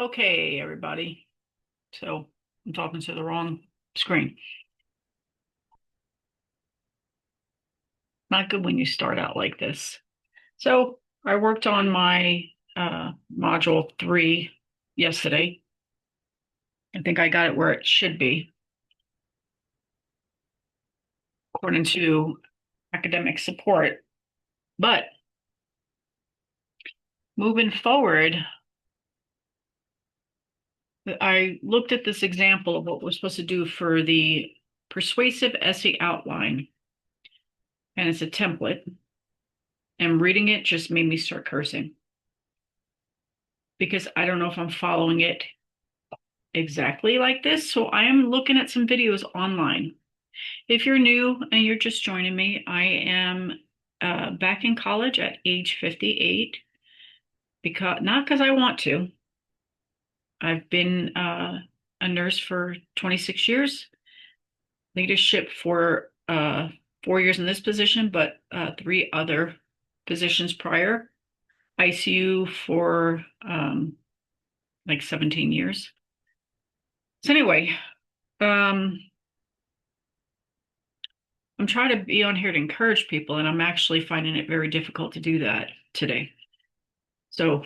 Okay, everybody. So I'm talking to the wrong screen. Not good when you start out like this. So I worked on my module 3 yesterday. I think I got it where it should be, according to academic support. But moving forward, I looked at this example of what we're supposed to do for the persuasive essay outline, and it's a template. And reading it just made me start cursing because I don't know if I'm following it exactly like this. So I am looking at some videos online. If you're new and you're just joining me, I am back in college at age 58 because not because I want to. I've been a nurse for 26 years, leadership for 4 years in this position, but 3 other positions prior, ICU for like 17 years. So anyway, um, I'm trying to be on here to encourage people, and I'm actually finding it very difficult to do that today. So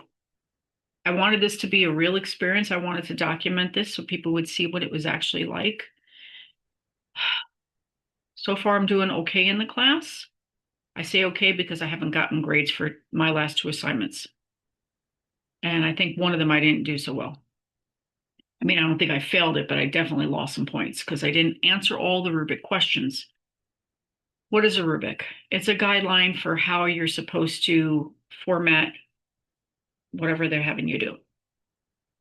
I wanted this to be a real experience. I wanted to document this so people would see what it was actually like. So far, I'm doing okay in the class. I say okay because I haven't gotten grades for my last 2 assignments. And I think one of them I didn't do so well. I mean, I don't think I failed it, but I definitely lost some points because I didn't answer all the rubric questions. What is a rubric? It's a guideline for how you're supposed to format whatever they're having you do,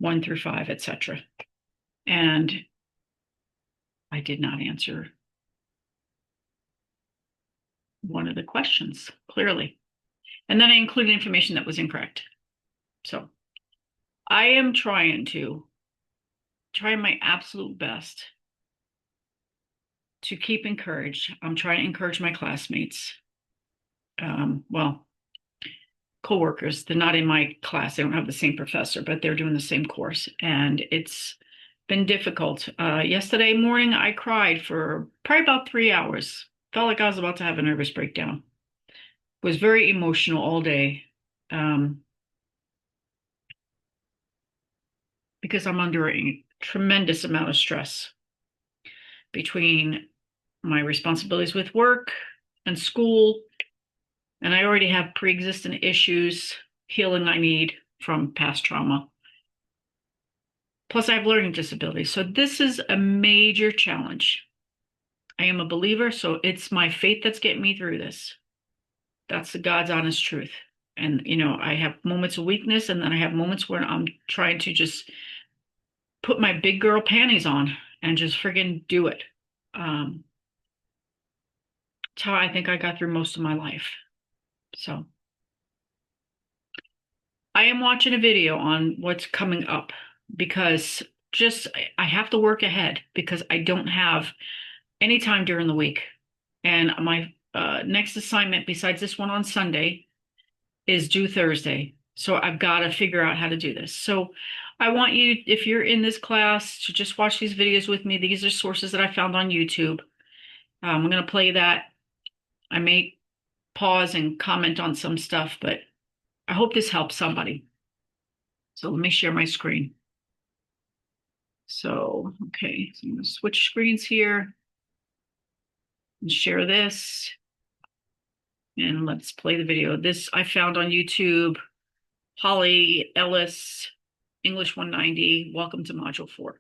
1 through 5, etc. And I did not answer one of the questions clearly. And then I included information that was incorrect. So I am trying my absolute best to keep encouraged. I'm trying to encourage my classmates. Well, coworkers. They're not in my class. They don't have the same professor, but they're doing the same course. And it's been difficult. Yesterday morning, I cried for probably about 3 hours. Felt like I was about to have a nervous breakdown. Was very emotional all day um, because I'm under a tremendous amount of stress between my responsibilities with work and school. And I already have pre-existing issues, healing I need from past trauma. Plus, I have learning disabilities. So this is a major challenge. I am a believer, so it's my faith that's getting me through this. That's the God's honest truth. And, I have moments of weakness, and then I have moments where I'm trying to just put my big girl panties on and just friggin' do it. It's how I think I got through most of my life. So I am watching a video on what's coming up because just I have to work ahead because I don't have any time during the week. And my next assignment, besides this one on Sunday, is due Thursday. So I've got to figure out how to do this. So I want you, if you're in this class, to just watch these videos with me. These are sources that I found on YouTube. I'm going to play that. I may pause and comment on some stuff, but I hope this helps somebody. So let me share my screen. So, okay, so I'm going to switch screens here and share this. And let's play the video. This I found on YouTube. Holly Ellis, English 190. Welcome to Module 4.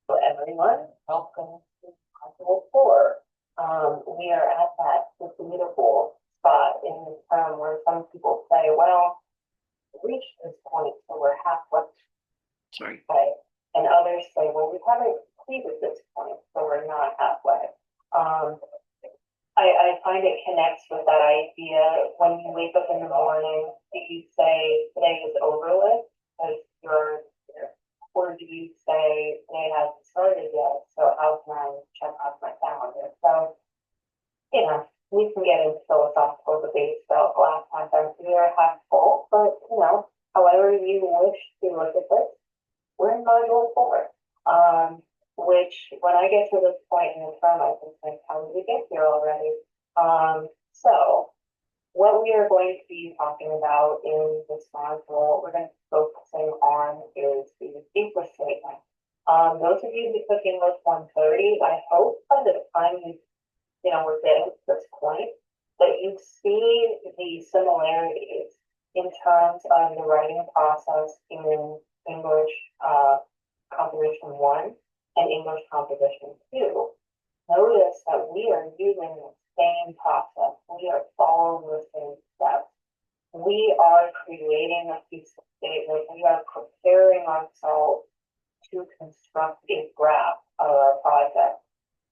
Hello, everyone. Welcome to Module 4. We are at that beautiful spot in this term where some people say, well, we reached this point, so we're halfway. Sorry. Right? And others say, well, we haven't completed this point, so we're not halfway. I find it connects with that idea when you wake up in the morning, do you say today is over with because you're, or do you say today hasn't started yet, so how can I check off my calendar? So, we can get into philosophical debates about glass half empty or half full, but however you wish to look at this, we're I get to this point in the term, I just think, how did we get here already? So what we are going to be talking about in this module, we're going to be focusing on is the thesis statement. Those of you who took English 130, I hope by the time we're getting to this point, that you see the similarities in terms of the writing process in English Composition 1 and English Composition 2. Notice that we are using the same process. We are following the same steps. We are creating a piece of statement. We are preparing ourselves to construct a graph of our project.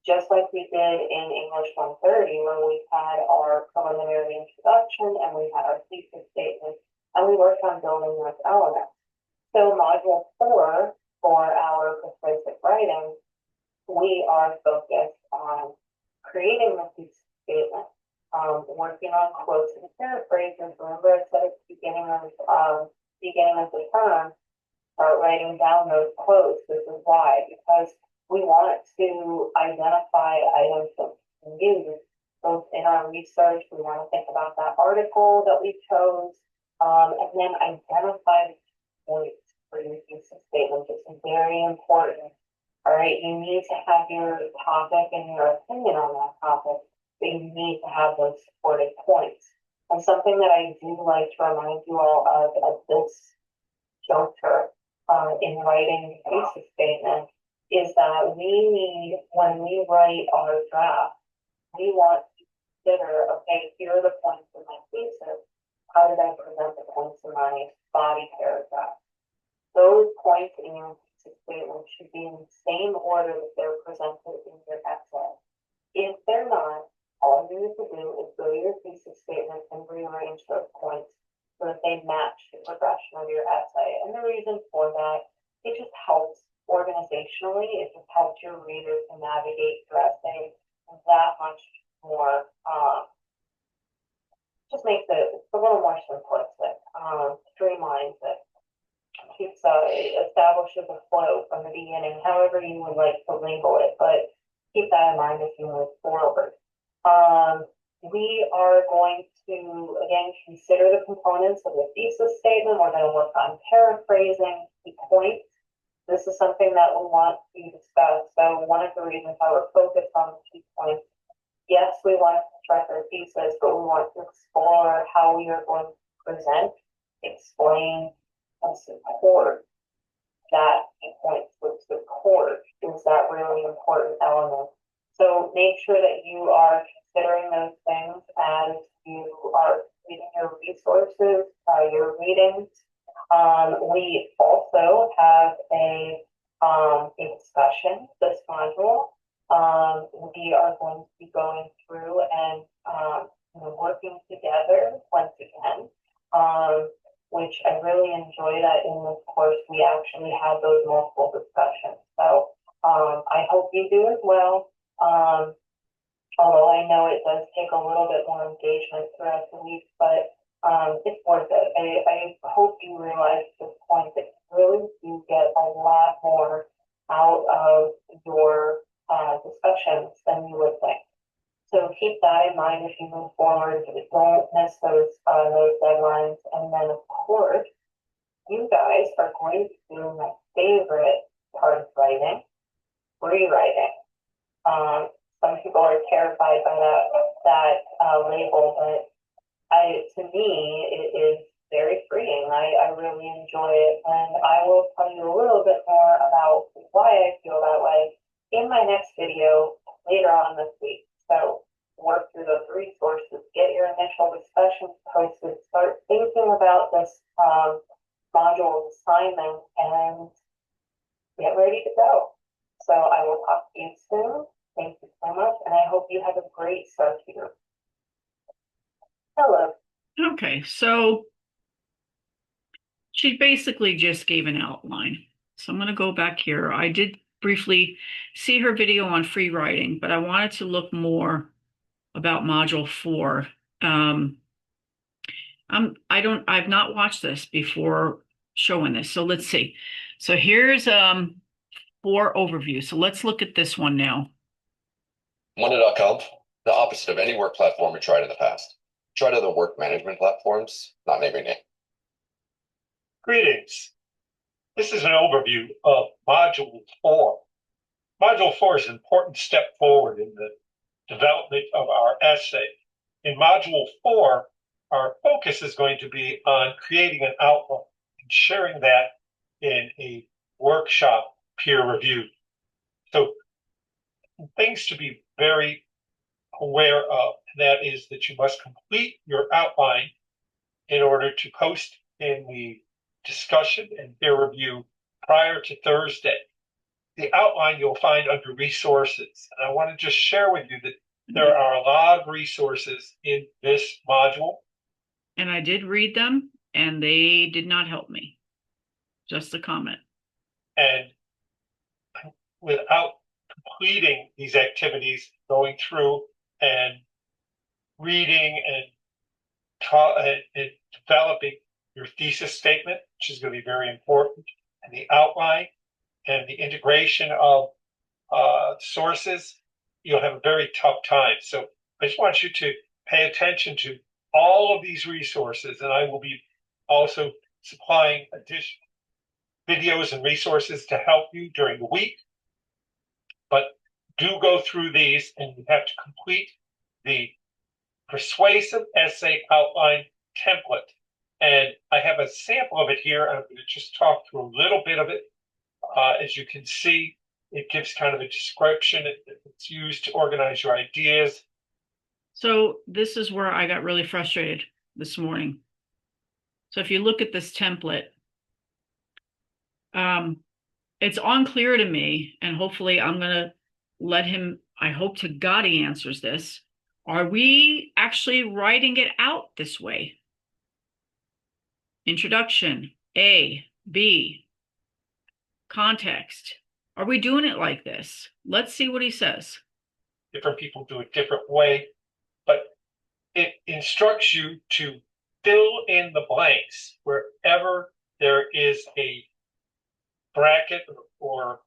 Just like we did in English 130, where we had our preliminary introduction and we had our thesis statement, and we worked on building those elements. So module 4 for our persuasive writing, we are focused on creating the thesis statement, working on quotes and paraphrases. Remember, I said at the beginning of the term, start writing down those quotes. This is why, because we want to identify items that we can use both in our research. We want to think about that article that we chose, and then identify the points for your thesis statement. It's very important. All right, you need to have your topic and your opinion on that topic, but you need to have those supported points. And something that I do like to remind you all of at this juncture in writing the thesis statement is that we need, when we write our draft, we want to consider, okay, here are the points in my thesis. How did I present the points in my body paragraph? Those points in your thesis statement should be in the same order that they're presented in your essay. If they're not, all you need to do is go to your thesis statement and rearrange those points so that they match the progression of your essay. And the reason for that, it just helps organizationally, it just helps your readers to navigate your essay that much more, just makes it a little more simplistic, streamlines it, keeps establishes a flow from the beginning, however you would like to label it, but keep that in mind as you move forward. We are going to, again, consider the components of the thesis statement. We're going to work on paraphrasing key points. This is something that we want to discuss. So one of the reasons why we're focused on the key points, yes, we want to construct our thesis, but we want to explore how we are going to present, explain, and support that key point. With support is that really important element. So make sure that you are considering those things as you are reading your resources, your readings. We also have a discussion this module. We are going to be going through and working together once again, which I really enjoy that in this course we actually have those multiple discussions. So I hope you do as well. Although I know it does take a little bit more engagement throughout the week, but it's worth it. I hope you realize at this point that you really do get a lot more out of your discussions than you would think. So keep that in mind as you move forward. Don't miss those deadlines. And then, of course, you guys are going to do my favorite part of writing, rewriting. Some people are terrified by that label, but to me, it is very freeing. I really enjoy it, and I will tell you a little bit more about why I feel that way in my next video later on this week. So work through those resources, get your initial discussions posted, start thinking about this module assignment, and get ready to go. So I will talk to you soon. Thank you so much, and I hope you have a great start here. Hello. Okay, so she basically just gave an outline. So I'm going to go back here. I did briefly see her video on free writing, but I wanted to look more about module 4. I've not watched this before showing this. So let's see. So here's 4 overview. So let's look at this one now. Monday.com, the opposite of any work platform we tried in the past. Tried other work management platforms, not naming it. Greetings. This is an overview of Module 4. Module 4 is an important step forward in the development of our essay. In Module 4, our focus is going to be on creating an outline and sharing that in a workshop peer review. So things to be very aware of, and that is that you must complete your outline in order to post in the discussion and peer review prior to Thursday. The outline you'll find under resources. And I want to just share with you that there are a lot of resources in this module. And I did read them, and they did not help me. Just a comment. And without completing these activities, going through and reading and developing your thesis statement, which is going to be very important, and the outline and the integration of sources, you'll have a very tough time. So I just want you to pay attention to all of these resources, and I will be also supplying additional videos and resources to help you during the week. But do go through these, and you have to complete the persuasive essay outline template. And I have a sample of it here. I'm going to just talk through a little bit of it. As you can see, it gives kind of a description. It's used to organize your ideas. So this is where I got really frustrated this morning. So if you look at this template, it's unclear to me, and hopefully I'm going to let him, I hope to God he answers this. Are we actually writing it out this way? Introduction, A, B, context. Are we doing it like this? Let's see what he says. Different people do it different way, but it instructs you to fill in the blanks wherever there is a bracket or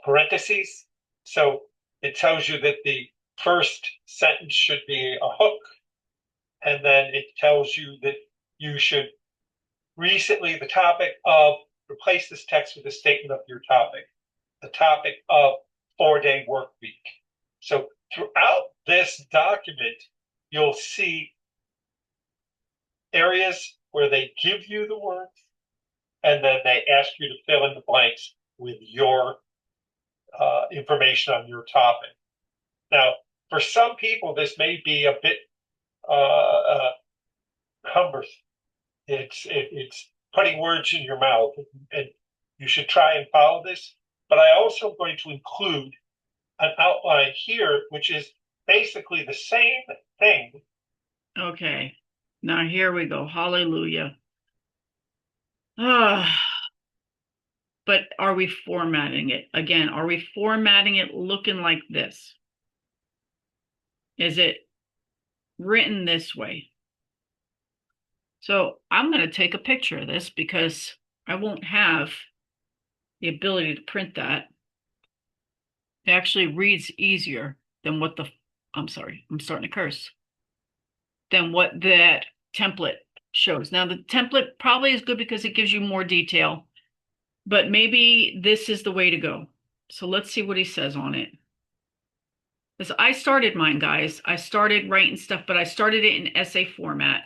parentheses. So it tells you that the first sentence should be a hook, and then it tells you that you should recently the topic of replace this text with a statement of your topic, the topic of 4-day work week. So throughout this document, you'll see areas where they give you the words, and then they ask you to fill in the blanks with your information on your topic. Now, for some people, this may be a bit cumbersome. It's putting words in your mouth, and you should try and follow this. But I also am going to include an outline here, which is basically the same thing. Okay, now here we go. Hallelujah. But are we formatting it? Again, are we formatting it looking like this? Is it written this way? So I'm going to take a picture of this because I won't have the ability to print that. It actually reads easier than what I'm sorry, I'm starting to curse, than what that template shows. Now, the template probably is good because it gives you more detail, but maybe this is the way to go. So let's see what he says on it. Because I started mine, guys. I started writing stuff, but I started it in essay format.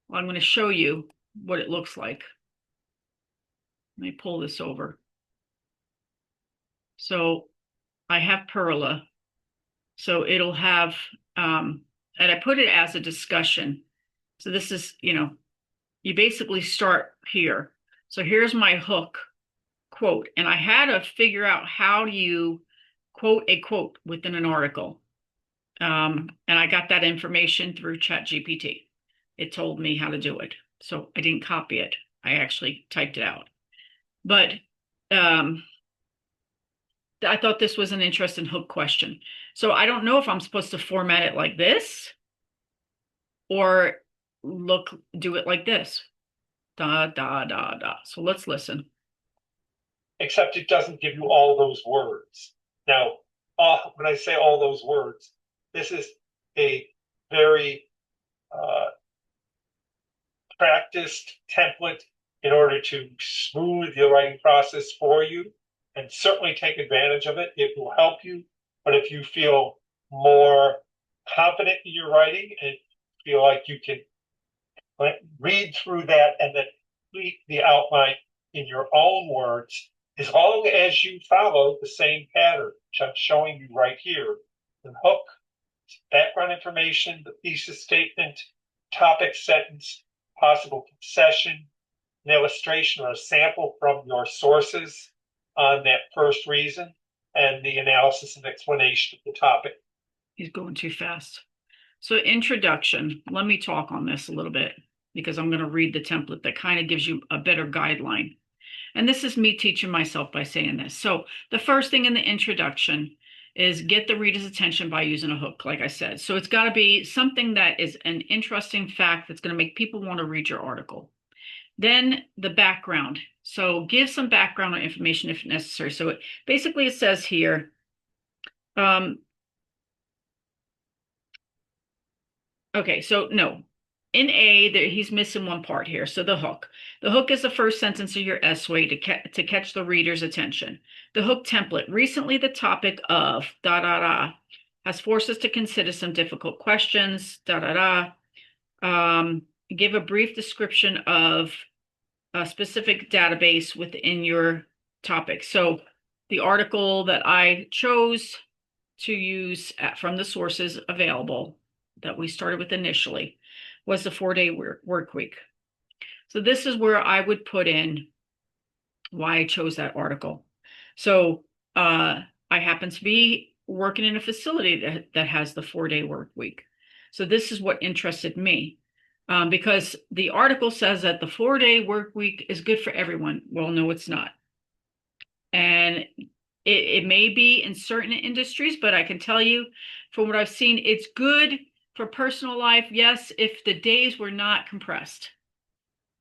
Well, I'm going to show you what it looks like. Let me pull this over. So I have Perla. So it'll have, and I put it as a discussion. So this is, you basically start here. So here's my hook quote. And I had to figure out how do you quote a quote within an article. And I got that information through ChatGPT. It told me how to do it. So I didn't copy it. I actually typed it out. But I thought this was an interesting hook question. So I don't know if I'm supposed to format it like this or do it like this. Da, da, da, da. So let's listen. except it doesn't give you all those words. Now, when I say all those words, this is a very practiced template in order to smooth your writing process for you, and certainly take advantage of it. It will help you. But if you feel more confident in your writing and feel like you can read through that and then complete the outline in your own words, as long as you follow the same pattern, which I'm showing you right here: the hook, background information, the thesis statement, topic sentence, possible concession, an illustration or a sample from your sources on that first reason, and the analysis and explanation of the topic. He's going too fast. So introduction, let me talk on this a little bit because I'm going to read the template that kind of gives you a better guideline. And this is me teaching myself by saying this. So the first thing in the introduction is get the reader's attention by using a hook, like I said. So it's got to be something that is an interesting fact that's going to make people want to read your article. Then the background. So give some background or information if necessary. So it says here, okay, so no. In A, he's missing one part here. So the hook. The hook is the first sentence of your essay to catch the reader's attention. The hook template. Recently, the topic of da da da has forced us to consider some difficult questions. Da da da. Give a brief description of a specific database within your topic. So the article that I chose to use from the sources available that we started with initially was the 4-day work week. So this is where I would put in why I chose that article. So I happen to be working in a facility that has the 4-day work week. So this is what interested me because the article says that the 4-day work week is good for everyone. Well, no, it's not. And it may be in certain industries, but I can tell you from what I've seen, it's good for personal life. Yes, if the days were not compressed.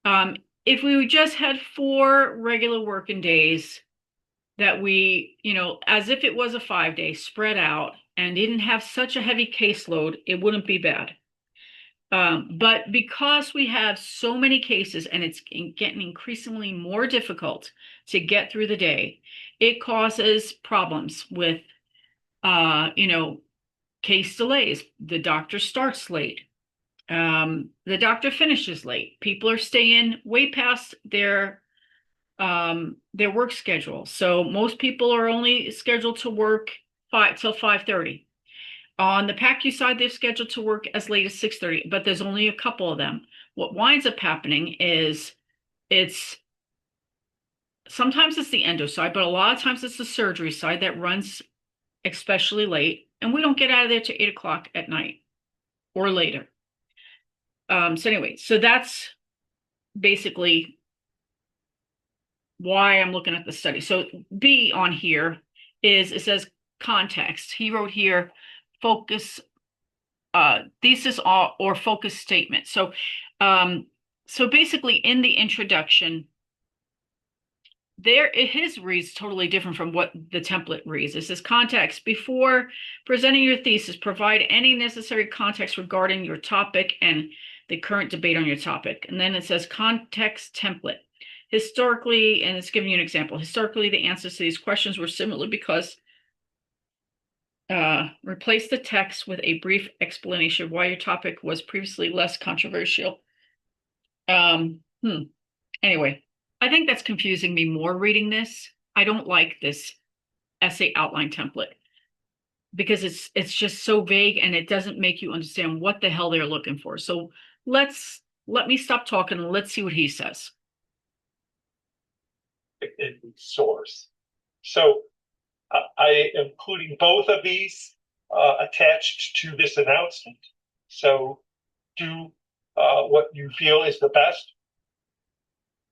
If we just had 4 regular working days that we, as if it was a 5-day spread out and didn't have such a heavy caseload, it wouldn't be bad. But because we have so many cases and it's getting increasingly more difficult to get through the day, it causes problems with, case delays. The doctor starts late. The doctor finishes late. People are staying way past their work schedule. So most people are only scheduled to work 5 till 5:30. On the PACU side, they're scheduled to work as late as 6:30, but there's only a couple of them. What winds up happening is sometimes it's the endo side, but a lot of times it's the surgery side that runs especially late, and we don't get out of there till 8 o'clock at night or later. So that's basically why I'm looking at the study. So B on here it says context. He wrote here focus thesis or focus statement. So basically in the introduction, his reads totally different from what the template reads. It says context. Before presenting your thesis, provide any necessary context regarding your topic and the current debate on your topic. And then it says context template. Historically, and it's giving you an example, historically the answers to these questions were similar because replace the text with a brief explanation of why your topic was previously less controversial. Anyway, I think that's confusing me more reading this. I don't like this essay outline template because it's just so vague and it doesn't make you understand what the hell they're looking for. So let me stop talking and let's see what he says. In the source. So I am including both of these attached to this announcement. So do what you feel is the best,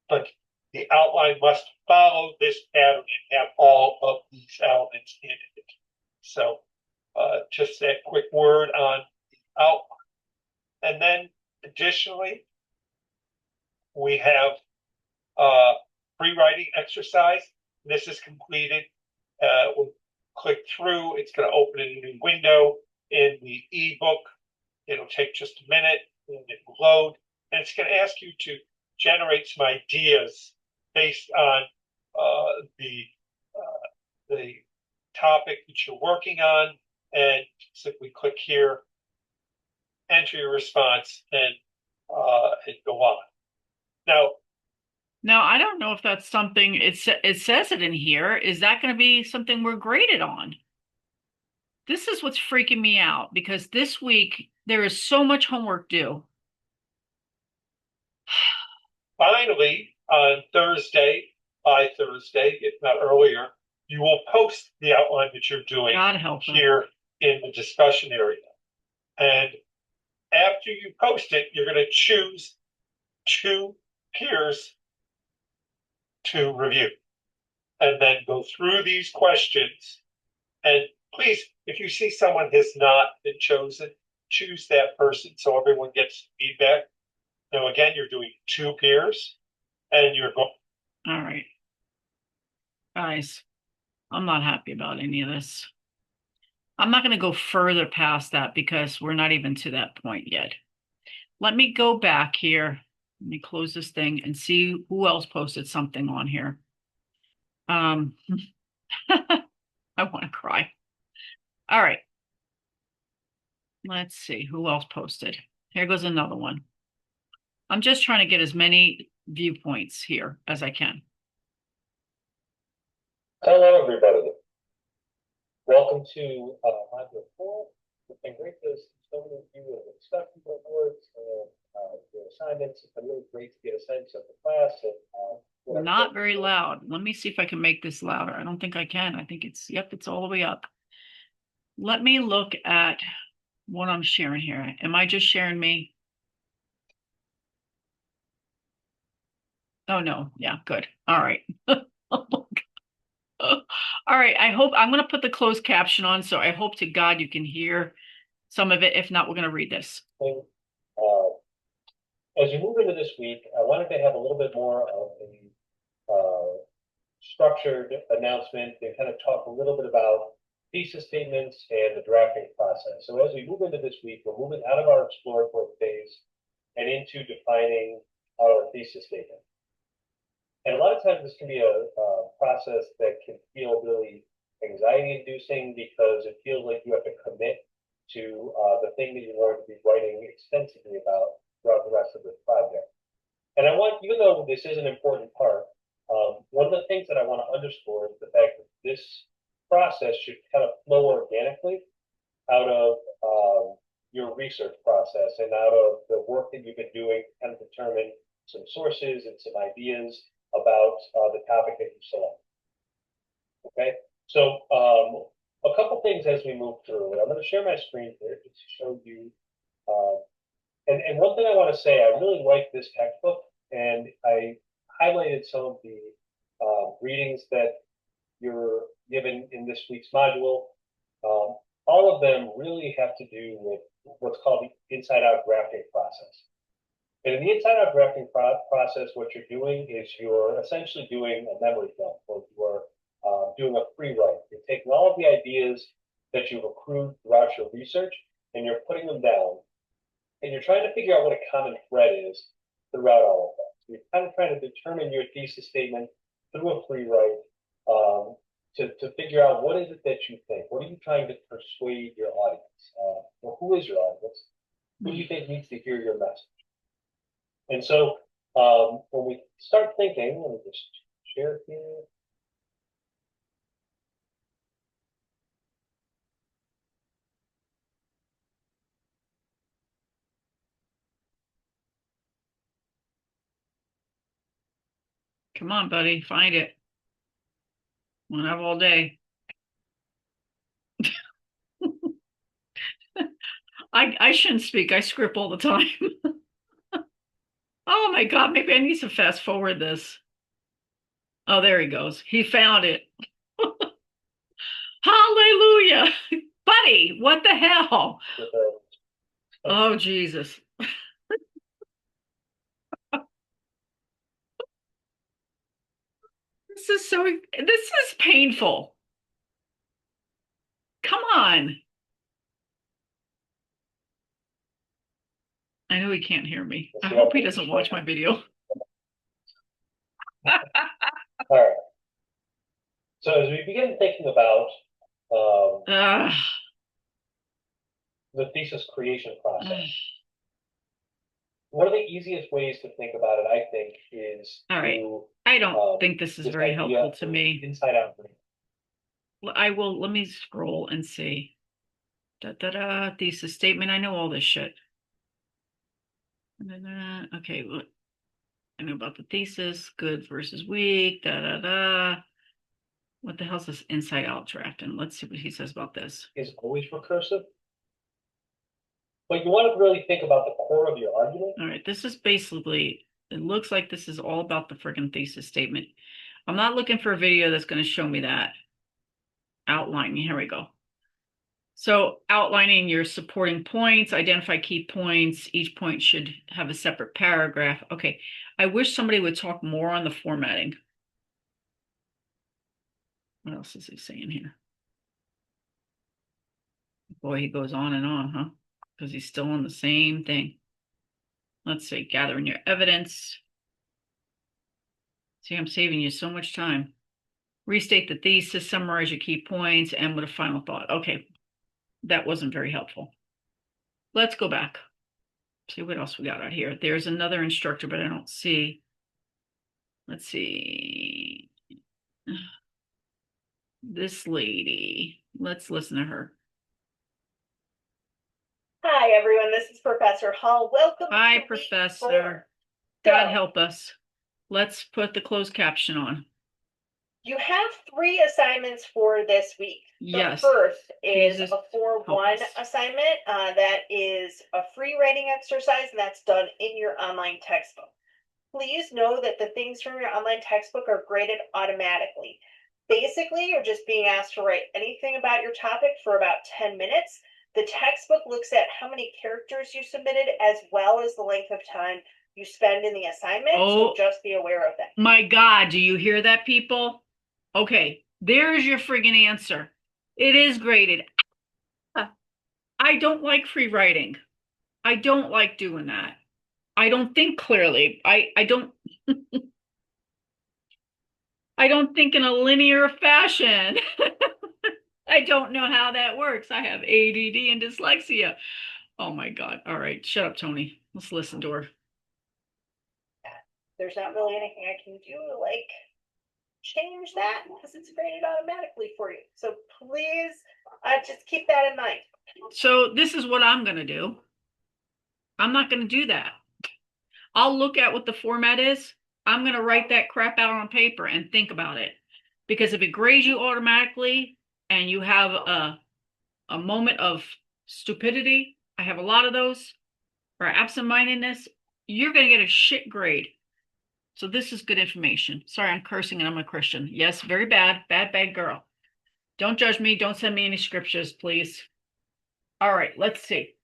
but the outline must follow this pattern and have all of these elements in it. So just that quick word on the outline. And then additionally, we have pre-writing exercise. this is completed, we'll click through. It's going to open a new window in the ebook. It'll take just a minute and it will load. And it's going to ask you to generate some ideas based on the topic that you're working on. And simply click here, enter your response, and go on. Now, I don't know if that's something, it says it in here. Is that going to be something we're graded on? This is what's freaking me out because this week there is so much homework due. Finally, on Thursday, by Thursday, if not earlier, you will post the outline that you're doing God help them. here in the discussion area. And after you post it, you're going to choose 2 peers to review and then go through these questions. And please, if you see someone has not been chosen, choose that person so everyone gets feedback. Now, again, you're doing 2 peers and you're going. All right. Guys, I'm not happy about any of this. I'm not going to go further past that because we're not even to that point yet. Let me go back here. Let me close this thing and see who else posted something on here. I want to cry. All right. Let's see who else posted. Here goes another one. I'm just trying to get as many viewpoints here as I can. Hello, everybody. Welcome to Module 4. It's been great to see so many of you in the discussion boards and your assignments. It's been really great to get a sense of the class. And, not very loud. Let me see if I can make this louder. I don't think I can. I think it's, yep, it's all the way up. Let me look at what I'm sharing here. Am I just sharing me? Oh, no. Yeah, good. All right. All right. I hope I'm going to put the closed caption on. So I hope to God you can hear some of it. If not, we're going to read this. As you move into this week, I wanted to have a little bit more of a structured announcement and kind of talk a little bit about thesis statements and the drafting process. So as we move into this week, we're moving out of our exploratory phase and into defining our thesis statement. And a lot of times this can be a process that can feel really anxiety inducing because it feels like you have to commit to the thing that you're going to be writing extensively about throughout the rest of this project. And I want, even though this is an important part, one of the things that I want to underscore is the fact that this process should kind of flow organically out of your research process and out of the work that you've been doing to kind of determine some sources and some ideas about the topic that you select. Okay, so a couple things as we move through, and I'm going to share my screen here just to show you. And one thing I want to say, I really like this textbook, and I highlighted some of the readings that you're given in this week's module. All of them really have to do with what's called the inside-out drafting process. And in the inside-out drafting process, what you're doing is you're essentially doing a memory dump, or you're doing a free write. You're taking all of the ideas that you've accrued throughout your research, and you're putting them down, and you're trying to figure out what a common thread is throughout all of that. So you're kind of trying to determine your thesis statement through a free write to figure out what is it that you think. What are you trying to persuade your audience? Well, who is your audience? Who do you think needs to hear your message? And so when we start thinking, let me just share here. Come on, buddy, find it. Won't have all day. I shouldn't speak. I script all the time. Oh my God, maybe I need to fast forward this. Oh, there he goes. He found it. Hallelujah. Buddy, what the hell? Oh, Jesus. This is painful. Come on. I know he can't hear me. I hope he doesn't watch my video. All right. So as we begin thinking about the thesis creation process, one of the easiest ways to think about it, I think, is all right. I don't think this is very helpful to me. Inside out. Let me scroll and see. Thesis statement. I know all this shit. Okay, look. I know about the thesis, good versus weak, What the hell's this inside out draft? And let's see what he says about this. Is always recursive. But you want to really think about the core of your argument. All right, this is basically, it looks like this is all about the friggin' thesis statement. I'm not looking for a video that's going to show me that. Outlining, here we go. So outlining your supporting points, identify key points. Each point should have a separate paragraph. Okay, I wish somebody would talk more on the formatting. What else is he saying here? Boy, he goes on and on, huh? Because he's still on the same thing. Let's see, gathering your evidence. See, I'm saving you so much time. Restate the thesis, summarize your key points, end with a final thought. Okay, that wasn't very helpful. Let's go back. See what else we got out here. There's another instructor, but I don't see. Let's see. This lady. Let's listen to her. Hi, everyone. This is Professor Hall. Welcome. Hi, Professor. God help us. Let's put the closed caption on. You have 3 assignments for this week. Yes. The first is Jesus a 4-1 assignment. That is a free writing exercise, and that's done in your online textbook. Please know that the things from your online textbook are graded automatically. Basically, you're just being asked to write anything about your topic for about 10 minutes. The textbook looks at how many characters you submitted as well as the length of time you spend in the assignment. So just be aware of that. My God, do you hear that, people? Okay, there's your friggin' answer. It is graded. I don't like free writing. I don't like doing that. I don't think clearly. I don't I don't think in a linear fashion. I don't know how that works. I have ADD and dyslexia. Oh my God. All right, shut up, Tony. Let's listen to her. There's not really anything I can do to change that because it's graded automatically for you. So please just keep that in mind. So this is what I'm going to do. I'm not going to do that. I'll look at what the format is. I'm going to write that crap out on paper and think about it. Because if it grades you automatically and you have a moment of stupidity, I have a lot of those, or absent-mindedness, you're going to get a shit grade. So this is good information. Sorry, I'm cursing and I'm a Christian. Yes, very bad. Bad girl. Don't judge me. Don't send me any scriptures, please. All right, let's see.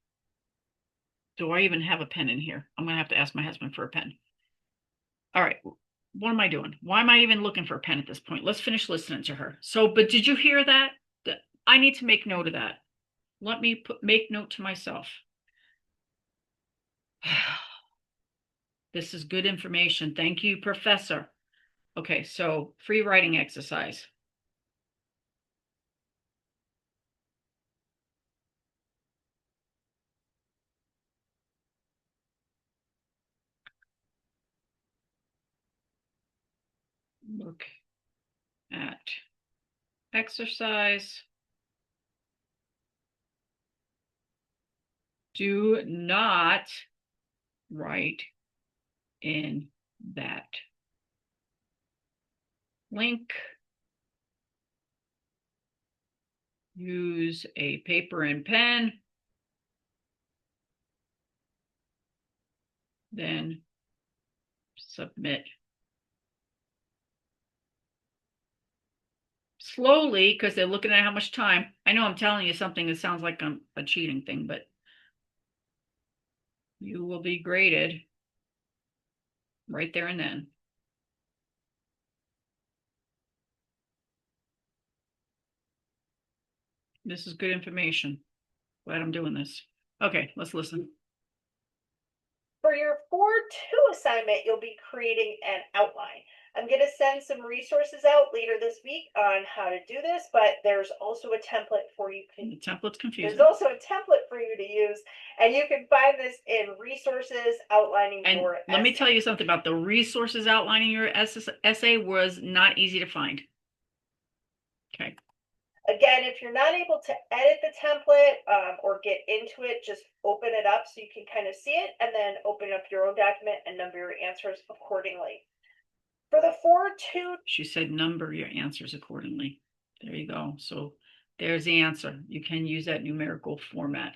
Do I even have a pen in here? I'm going to have to ask my husband for a pen. All right, what am I doing? Why am I even looking for a pen at this point? Let's finish listening to her. So, but did you hear that? I need to make note of that. Let me make note to myself. This is good information. Thank you, Professor. Okay, so free writing exercise. Look at exercise. Do not write in that link. Use a paper and pen. Then submit. Slowly, because they're looking at how much time. I know I'm telling you something that sounds like a cheating thing, but you will be graded right there and then. This is good information. Glad I'm doing this. Okay, let's listen. For your 4-2 assignment, you'll be creating an outline. I'm going to send some resources out later this week on how to do this, but there's also a template for you. The template's confusing. There's also a template for you to use, and you can find this in resources outlining And your let me essay. tell you something about the resources outlining your essay was not easy to find. Okay. Again, if you're not able to edit the template or get into it, just open it up so you can kind of see it, and then open up your own document and number your answers accordingly. For the 4-2, She said number your answers accordingly. There you go. So there's the answer. You can use that numerical format.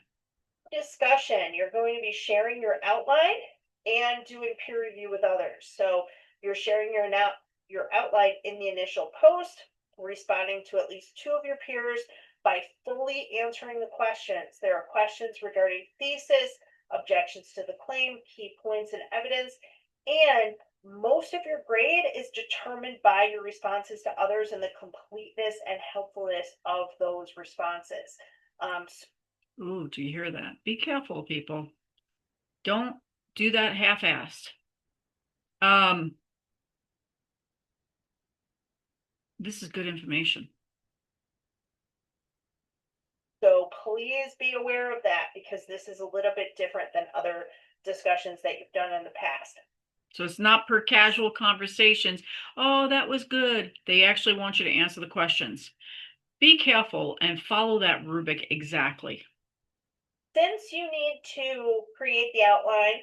discussion, you're going to be sharing your outline and doing peer review with others. So you're sharing your outline in the initial post, responding to at least 2 of your peers by fully answering the questions. There are questions regarding thesis, objections to the claim, key points and evidence, and most of your grade is determined by your responses to others and the completeness and helpfulness of those responses. Ooh, do you hear that? Be careful, people. Don't do that half-assed. This is good information. So please be aware of that, because this is a little bit different than other discussions that you've done in the past. So it's not per casual conversations. Oh, that was good. They actually want you to answer the questions. Be careful and follow that rubric exactly. Since you need to create the outline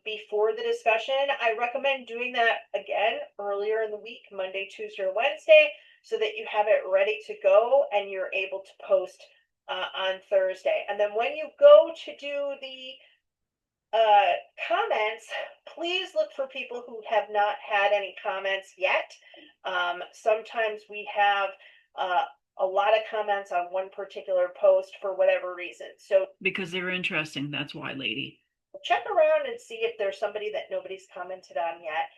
before the discussion, I recommend doing that again earlier in the week, Monday, Tuesday, or Wednesday, so that you have it ready to go and you're able to post on Thursday. And then when you go to do the comments, please look for people who have not had any comments yet. Sometimes we have a lot of comments on one particular post for whatever reason. So because they're interesting, that's why, lady. check around and see if there's somebody that nobody's commented on yet.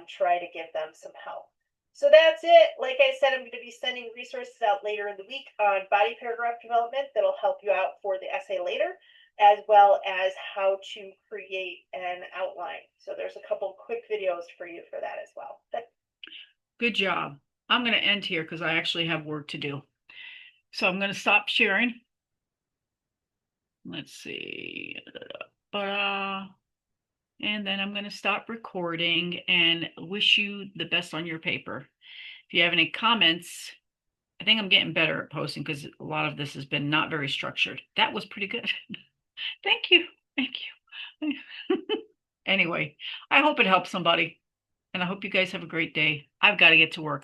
Try to give them some help. So that's it. Like I said, I'm going to be sending resources out later in the week on body paragraph development that'll help you out for the essay later, as well as how to create an outline. So there's a couple quick videos for you for that as well. Good job. I'm going to end here because I actually have work to do. So I'm going to stop sharing. Let's see. And then I'm going to stop recording and wish you the best on your paper. If you have any comments, I think I'm getting better at posting because a lot of this has been not very structured. That was pretty good. Thank you. Thank you. Anyway, I hope it helps somebody. And I hope you guys have a great day. I've got to get to work.